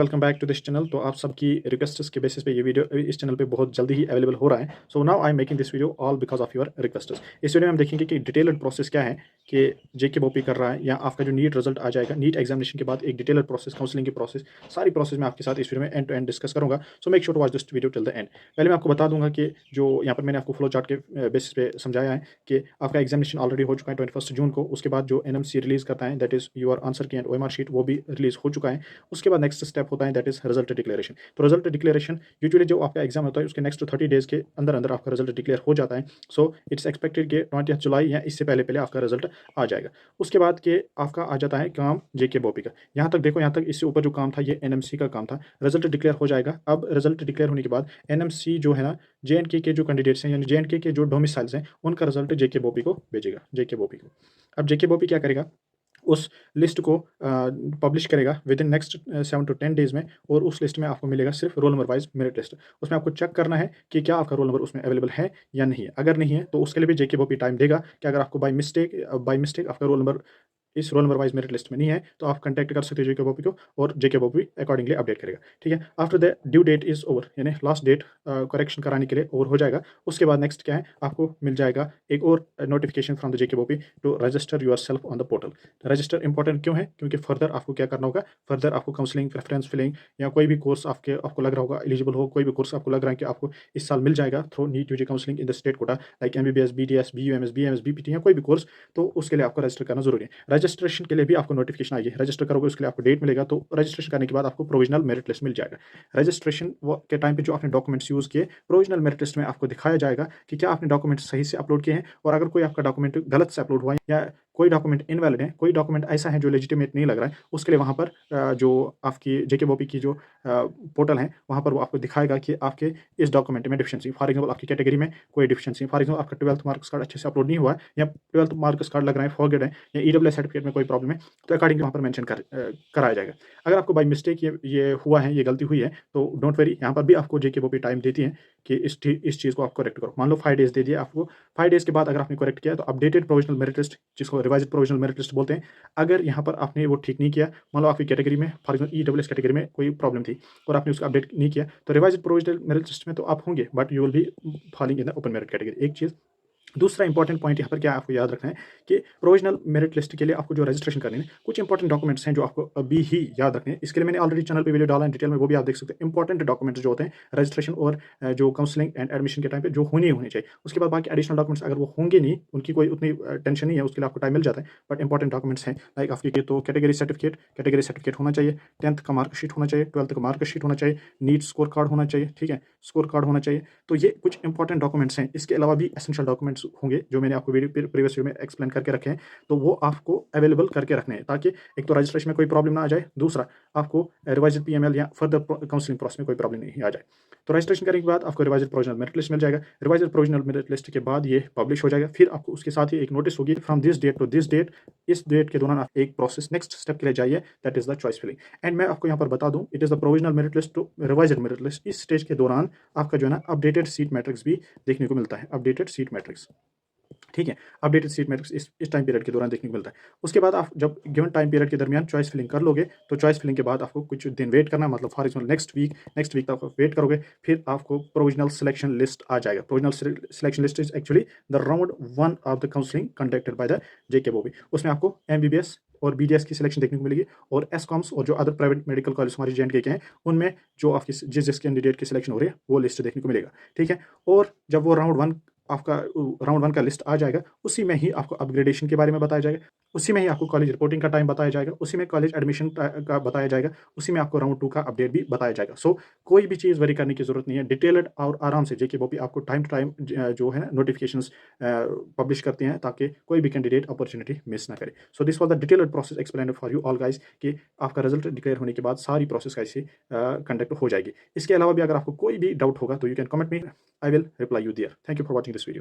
Welcome back to this channel. तो आप सबकी रिक्वेस्ट्स के बेसिस पे ये वीडियो इस चैनल पे बहुत जल्दी ही अवेलेबल हो रहा है। So now I am making this video all because of your requests. इस वीडियो में हम देखेंगे कि डिटेल्ड प्रोसेस क्या है कि जेके बोपी कर रहा है या आपका जो नीट रिजल्ट आ जाएगा, नीट एग्जामिनेशन के बाद एक डिटेल्ड प्रोसेस, काउंसलिंग की प्रोसेस, सारी प्रोसेस मैं आपके साथ इस वीडियो में एंड टू एंड डिस्कस करूंगा। So make sure to watch this video till the end. पहले मैं आपको बता दूंगा कि जो यहाँ पर मैंने आपको फ्लो चार्ट के बेसिस पे समझाया है कि आपका एग्जामिनेशन ऑलरेडी हो चुका है 21 जून को। उसके बाद जो एनएमसी रिलीज करता है दैट इज योर आंसर की एंड ओएमआर शीट, वो भी रिलीज हो चुका है। उसके बाद नेक्स्ट स्टेप होता है दैट इज रिजल्ट डिक्लेरेशन। तो रिजल्ट डिक्लेरेशन यूजुअली जो आपका एग्जाम होता है उसके नेक्स्ट 30 डेज के अंदर अंदर आपका रिजल्ट डिक्लेयर हो जाता है। सो इट्स एक्सपेक्टेड कि 20 जुलाई या इससे पहले पहले आपका रिजल्ट आ जाएगा। उसके बाद के आपका आ जाता है काम जेके बोपी का। यहाँ तक देखो, यहाँ तक इससे ऊपर जो काम था ये एनएमसी का काम था। रिजल्ट डिक्लेयर हो जाएगा। अब रिजल्ट डिक्लेयर होने के बाद एनएमसी जो है ना, जेएनके के जो कैंडिडेट्स हैं यानी जेएनके के जो डोमिसाइल्स हैं उनका रिजल्ट जेके बोपी को भेजेगा, जेके बोपी को। अब जेके बोपी क्या करेगा, उस लिस्ट को पब्लिश करेगा with in next 7 to 10 days में। और उस लिस्ट में आपको मिलेगा सिर्फ roll number wise merit list. उसमें आपको चेक करना है कि क्या आपका रोल नंबर उसमें अवेलेबल है या नहीं है। अगर नहीं है तो उसके लिए भी जेके बोपी टाइम देगा कि अगर आपको बाय मिस्टेक आपका रोल नंबर इस roll number wise merit list में नहीं है तो आप कंटेक्ट कर सकते हो जेके बोपी को और जेके बोपी अकॉर्डिंगली अपडेट करेगा। ठीक है, after the due date is over यानी लास्ट डेट करेक्शन कराने के लिए ओवर हो जाएगा। उसके बाद नेक्स्ट क्या है, आपको मिल जाएगा एक और notification from the JK BOPEE to register yourself on the portal. Register important क्यों है, क्योंकि फर्दर आपको क्या करना होगा, फर्दर आपको काउंसलिंग, प्रेफरेंस फिलिंग या कोई भी कोर्स आपको लग रहा होगा एलिजिबल हो, कोई भी कोर्स आपको लग रहा है कि आपको इस साल मिल जाएगा through NEET UG counselling in the state quota like MBBS, BDS, BUMS, BMS, BPT या कोई भी कोर्स, तो उसके लिए आपको रजिस्टर करना जरूरी है। रजिस्ट्रेशन के लिए भी आपको नोटिफिकेशन आएगी, रजिस्टर करोगे उसके लिए आपको डेट मिलेगा। तो रजिस्ट्रेशन करने के बाद आपको प्रोविजनल मेरिट लिस्ट मिल जाएगा। रजिस्ट्रेशन के टाइम पे जो आपने डॉक्यूमेंट्स यूज़ किए प्रोविजनल मेरिट लिस्ट में आपको दिखाया जाएगा कि क्या आपने डॉक्यूमेंट्स सही से अपलोड किए हैं। और अगर कोई आपका डॉक्यूमेंट गलत से अपलोड हुआ है या कोई डॉक्यूमेंट इनवैलिड है, कोई डॉक्यूमेंट ऐसा है जो लेजिटिमेट नहीं लग रहा है, उसके लिए वहाँ पर जो आपकी जेके बोपी की जो पोर्टल है वहाँ पर वो आपको दिखाएगा कि आपके इस डॉक्यूमेंट में डिफिशिएंसी, फॉर एग्जांपल आपकी कैटेगरी में कोई डिफिशिएंसी, फॉर एग्जांपल आपका 12th मार्क्स कार्ड अच्छे से अपलोड नहीं हुआ है या 12th मार्क्स कार्ड लग रहा है फॉरगेट है या ईडब्ल्यूएस सर्टिफिकेट में कोई प्रॉब्लम है, तो अकॉर्डिंगली वहाँ पर मेंशन कराया जाएगा। अगर आपको बाई मिस्टेक ये हुआ है, ये गलती हुई है, तो डोंट वरी, यहाँ पर भी आपको जेके बोपी टाइम देती है कि इस चीज़ को आप करेक्ट करो। मान लो 5 डेज दे दिए आपको, 5 डेज के बाद अगर आपने करेक्ट किया तो अपडेटेड प्रोविजनल मेरिट लिस्ट, जिसको रिवाइज्ड प्रोविजनल मेरिट लिस्ट बोलते हैं, अगर यहाँ पर आपने वो ठीक नहीं किया, मान लो आपकी कैटेगरी में फॉर एग्जाम्पल ईडब्ल्यूएस कैटेगरी में कोई प्रॉब्लम थी और आपने उसको अपडेट नहीं किया, तो रिवाइज्ड प्रोविजनल मेरिट लिस्ट में तो आप होंगे but you will be falling in the open merit category. एक चीज़। दूसरा इंपॉर्टेंट पॉइंट यहाँ पर क्या आपको याद रखना है कि प्रोविजनल मेरिट लिस्ट के लिए आपको जो रजिस्ट्रेशन करनी है, कुछ इंपॉर्टेंट डॉक्यूमेंट्स हैं जो आपको अभी ही याद रखने हैं। इसके लिए मैंने ऑलरेडी चैनल पे वीडियो डाला है डिटेल में, वो भी आप देख सकते हैं। इंपॉर्टेंट डॉक्यूमेंट्स जो होते हैं रजिस्ट्रेशन और जो काउंसलिंग एंड एडमिशन के टाइम पे जो होने चाहिए। उसके बाद बाकी एडिशनल डॉक्यूमेंट्स अगर वो होंगे नहीं, उनकी कोई उतनी टेंशन नहीं है, उसके लिए आपको टाइम मिल जाता है। बट इंपॉर्टेंट डॉक्यूमेंट्स हैं लाइक आपकी तो कैटेगरी सर्टिफिकेट होना चाहिए, 10th का मार्कशीट होना चाहिए, 12th का मार्कशीट होना चाहिए, नीट स्कोर कार्ड होना चाहिए। ठीक है, स्कोर कार्ड होना चाहिए। तो ये कुछ इंपॉर्टेंट डॉक्यूमेंट्स हैं। इसके अलावा भी एसेंशियल डॉक्यूमेंट्स होंगे जो मैंने आपको वीडियो प्रीवियस वीडियो में एक्सप्लेन करके रखे हैं, तो वो आपको अवेलेबल करके रखने हैं ताकि एक तो रजिस्ट्रेशन में कोई प्रॉब्लम ना आ जाए, दूसरा आपको रिवाइज्ड पीएमएल या फर्दर काउंसलिंग प्रोसेस में कोई प्रॉब्लम नहीं आ जाए। तो रजिस्ट्रेशन करने के बाद आपको रिवाइज्ड प्रोविजनल मेरिट लिस्ट मिल जाएगा। रिवाइज्ड प्रोविजनल मेरिट लिस्ट के बाद ये पब्लिश हो जाएगा। फिर आपको उसके साथ ही एक नोटिस होगी from this date to this date, इस डेट के दौरान आप एक प्रोसेस नेक्स्ट स्टेप के लिए जाइए, that is the choice filling. And मैं आपको यहाँ पर बता दूं, it is the provisional merit list to revised merit list. इस स्टेज के दौरान आपका जो है ना अपडेटेड सीट मैट्रिक्स भी देखने को मिलता है, अपडेटेड सीट मैट्रिक्स। ठीक है, अपडेटेड सीट मैट्रिक्स इस टाइम पीरियड के दौरान देखने को मिलता है। उसके बाद आप जब गिवन टाइम पीरियड के दरमियान चॉइस फिलिंग कर लोगे, तो चॉइस फिलिंग के बाद आपको कुछ दिन वेट करना है, मतलब फॉर एग्जाम्पल नेक्स्ट वीक तक आप वेट करोगे, फिर आपको प्रोविजनल सिलेक्शन लिस्ट आ जाएगा। Provisional selection list is actually the round 1 of the counselling conducted by the JK BOPEE. उसमें आपको एमबीबीएस और बीडीएस की सिलेक्शन देखने को मिलेगी और एसकॉम्स और जो अदर प्राइवेट मेडिकल कॉलेज हमारे जेएनके के हैं उनमें जो आपकी जिस कैंडिडेट की सिलेक्शन हो रही है वो लिस्ट देखने को मिलेगा। ठीक है, और जब वो राउंड 1 का लिस्ट आ जाएगा, उसी में ही आपको अपग्रेडेशन के बारे में बताया जाएगा, उसी में ही आपको कॉलेज रिपोर्टिंग का टाइम बताया जाएगा, उसी में कॉलेज एडमिशन का बताया जाएगा, उसी में आपको राउंड 2 का अपडेट भी बताया जाएगा। सो कोई भी चीज़ वरी करने की जरूरत नहीं है, डिटेल्ड और आराम से जेके बोपी आपको टाइम टू टाइम जो है ना नोटिफिकेशंस पब्लिश करते हैं ताकि कोई भी कैंडिडेट अपॉर्चुनिटी मिस ना करे। So this was the detailed process explained for you all guys कि आपका रिजल्ट डिक्लेयर होने के बाद सारी प्रोसेस कैसे कंडक्ट हो जाएगी। इसके अलावा भी अगर आपको कोई भी डाउट होगा तो you can comment me, I will reply you there. Thank you for watching this video.